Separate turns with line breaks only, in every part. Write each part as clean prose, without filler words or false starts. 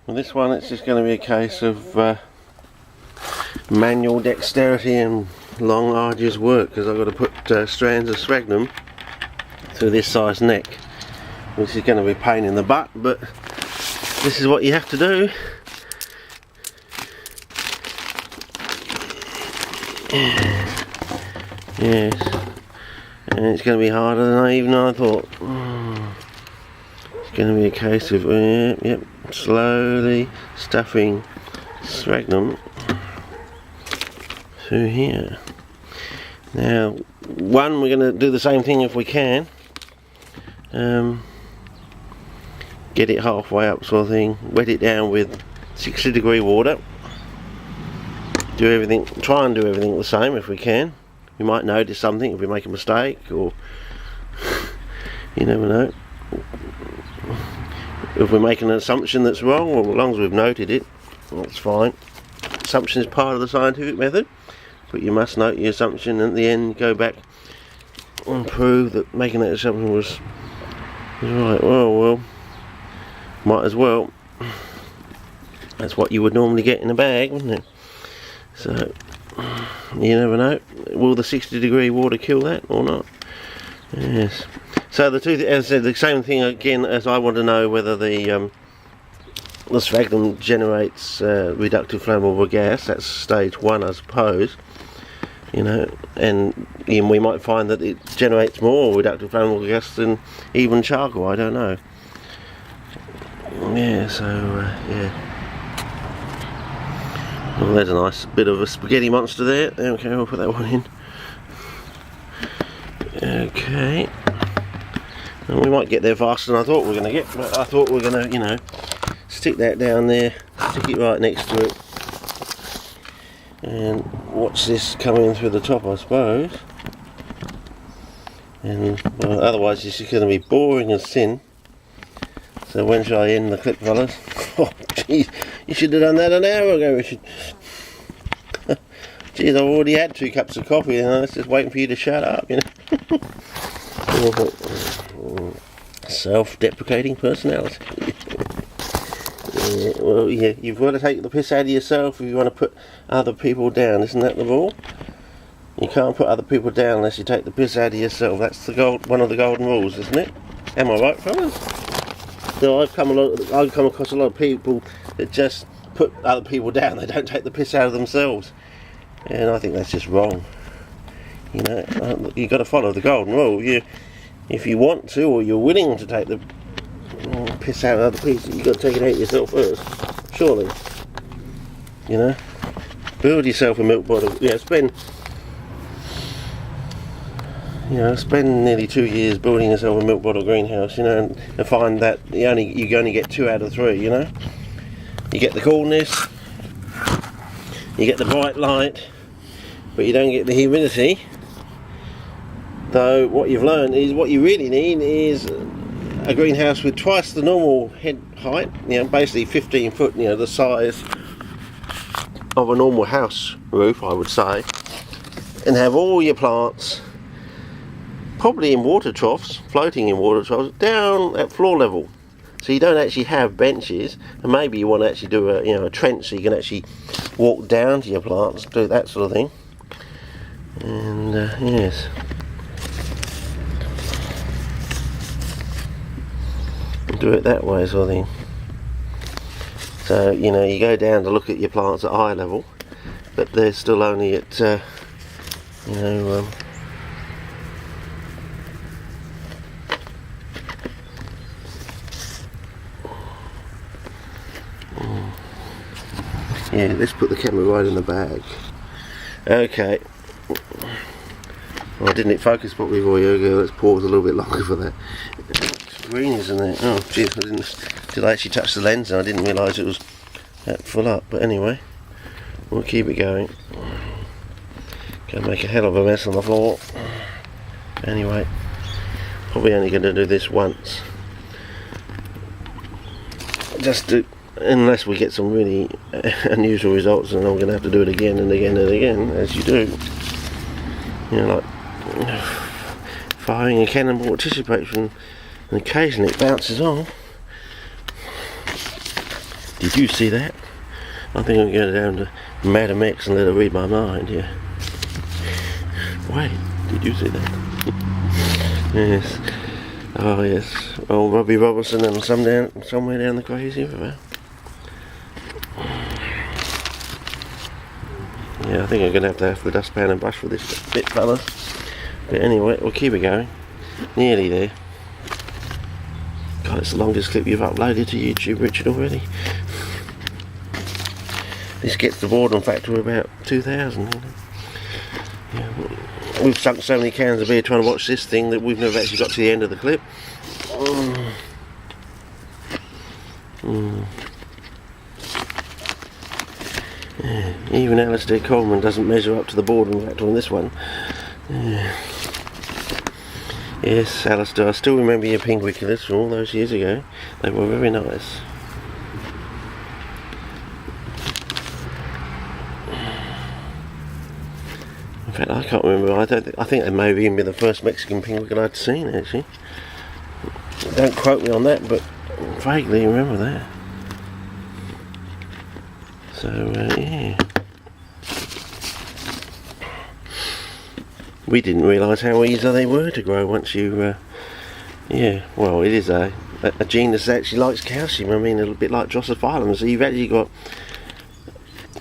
Well, this one, it's just going to be a case of manual dexterity and long arduous work, because I've got to put strands of sphagnum through this size neck, which is going to be a pain in the butt, but this is what you have to do. Yes, and it's going to be harder than I thought. It's going to be a case of slowly stuffing sphagnum through here. Now, one, we're going to do the same thing if we can. Get it halfway up, sort of thing. Wet it down with 60-degree water. Do everything. Try and do everything the same if we can. We might notice something if we make a mistake, or you never know. If we're making an assumption that's wrong, well, as long as we've noted it, that's fine. Assumption is part of the scientific method, but you must note your assumption and at the end go back and prove that making that assumption was right. Well, might as well. That's what you would normally get in a bag, wouldn't it? So, you never know. Will the 60-degree water kill that or not? Yes. So the two, as I said, the same thing again, as I want to know whether the sphagnum generates reductive flammable gas. That's stage one, I suppose. You know, and we might find that it generates more reductive flammable gas than even charcoal. I don't know. Yeah. So yeah. Well, there's a nice bit of a spaghetti monster there. Okay, we'll put that one in. Okay. And we might get there faster than I thought we were going to get, but I thought we were going to, you know, stick that down there, stick it right next to it, and watch this coming through the top, I suppose. And well, otherwise it's just going to be boring as sin. So when shall I end the clip, fellas? Oh, jeez, you should have done that an hour ago, Richard. Jeez, I've already had 2 cups of coffee and I was just waiting for you to shut up, you know. Self-deprecating personality. Yeah, well, yeah, you've got to take the piss out of yourself if you want to put other people down, isn't that the rule? You can't put other people down unless you take the piss out of yourself. That's the one of the golden rules, isn't it? Am I right, fellas? So I've come across a lot of people that just put other people down. They don't take the piss out of themselves, and I think that's just wrong. You know, you've got to follow the golden rule. If you want to, or you're willing to take the piss out of other people, you've got to take it out yourself first. Surely, you know, build yourself a milk bottle. Yeah, spend nearly 2 years building yourself a milk bottle greenhouse, you know, and find that you only get 2 out of 3, you know. You get the coolness, you get the bright light, but you don't get the humidity. Though what you've learned is what you really need is a greenhouse with twice the normal head height, you know, basically 15 foot, you know, the size of a normal house roof, I would say, and have all your plants probably in water troughs, floating in water troughs, down at floor level. So you don't actually have benches, and maybe you want to actually do a trench so you can actually walk down to your plants, do that sort of thing. And yes. Do it that way sort of thing. So, you know, you go down to look at your plants at eye level, but they're still only at, yeah, let's put the camera right in the bag. Okay. Well, didn't it focus properly for you? Okay, let's pause a little bit longer for that. It's green, isn't it? Oh, jeez, did I actually touch the lens? And I didn't realise it was that full up. But anyway, we'll keep it going. Gonna make a hell of a mess on the floor. Anyway, probably only going to do this once. Unless we get some really unusual results, and I'm going to have to do it again and again and again, as you do. You know, like firing a cannonball at tissue paper, and occasionally it bounces off. Did you see that? I think I'm going down to Madam X and let her read my mind, yeah. Wait, did you see that? Yes. Oh yes. Oh, Robbie Robertson and somewhere down the Crazy River. Yeah, I think I'm going to have the dustpan and brush for this bit, fellas. But anyway, we'll keep it going. Nearly there. God, it's the longest clip you've uploaded to YouTube, Richard, already. This gets the boredom factor about 2,000. You know? Yeah, we've sunk so many cans of beer trying to watch this thing that we've never actually got to the end of the clip. Yeah, even Alistair Coleman doesn't measure up to the boredom factor on this one. Yeah. Yes, Alistair, I still remember your Pinguiculars from all those years ago. They were very nice. In fact, I can't remember. I think they may have even been the first Mexican penguin I'd seen, actually. Don't quote me on that, but vaguely remember that. So, yeah. We didn't realise how easy they were to grow once you... yeah, well, it is a genus that actually likes calcium. I mean, a little bit like Drosophilum. So you've actually got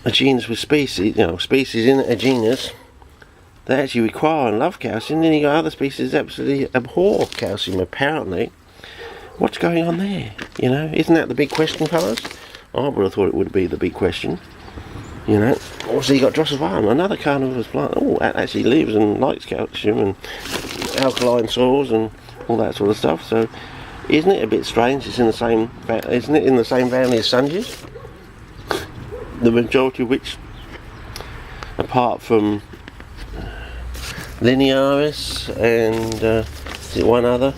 a genus with species, species in a genus that actually require and love calcium. Then you got other species that absolutely abhor calcium, apparently. What's going on there? Isn't that the big question, fellas? I would have thought it would be the big question. Also you got Drosophilum, another carnivorous plant. Oh, that actually lives and likes calcium and alkaline soils and all that sort of stuff. So, isn't it a bit strange? Isn't it in the same family as Sundews? The majority of which, apart from Linearis and is it one other,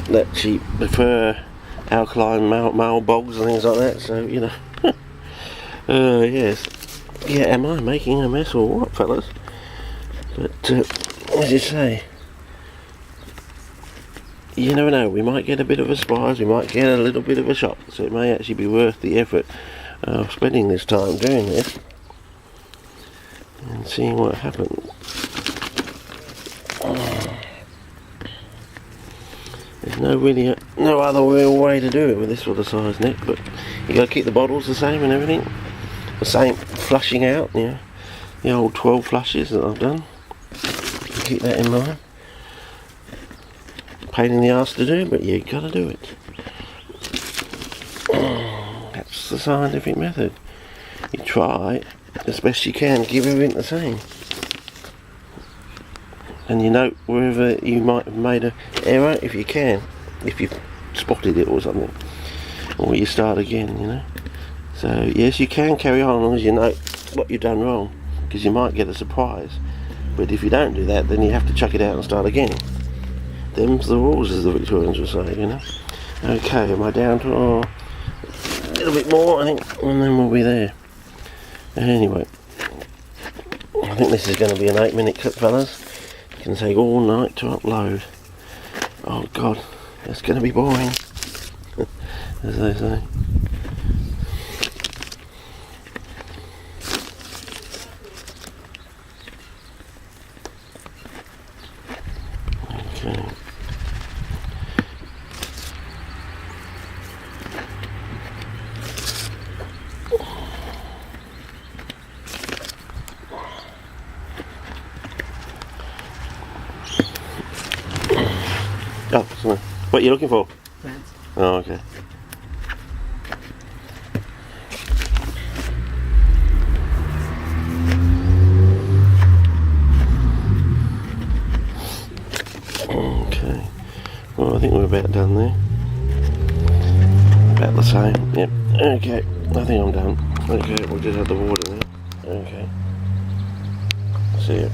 that she prefer alkaline marl bogs and things like that. So yes. Yeah, am I making a mess or what, fellas? But as you say, you never know. We might get a bit of a surprise. We might get a little bit of a shock. So it may actually be worth the effort of spending this time doing this and seeing what happens. There's no other real way to do it with this sort of size net, but you got to keep the bottles the same and everything. The same flushing out, the old 12 flushes that I've done. Keep that in mind. Pain in the arse to do, but you got to do it. That's the scientific method. You try as best you can, keep everything the same. And you note wherever you might have made an error, if you can, if you've spotted it or something, or you start again, So yes, you can carry on as long as you know what you've done wrong, because you might get a surprise. But if you don't do that, then you have to chuck it out and start again. Them's the rules, as the Victorians would say, Okay, am I down to a little bit more, I think, and then we'll be there. Anyway, I think this is going to be an 8-minute clip, fellas. It can take all night to upload. Oh God, it's going to be boring, as they say. Okay. Oh, sorry. What are you looking for?
Plants.
Oh, okay. Okay. Well, I think we're about done there. About the same. Yep. Okay. I think I'm done. Okay, we'll just have the water now. Okay. See ya.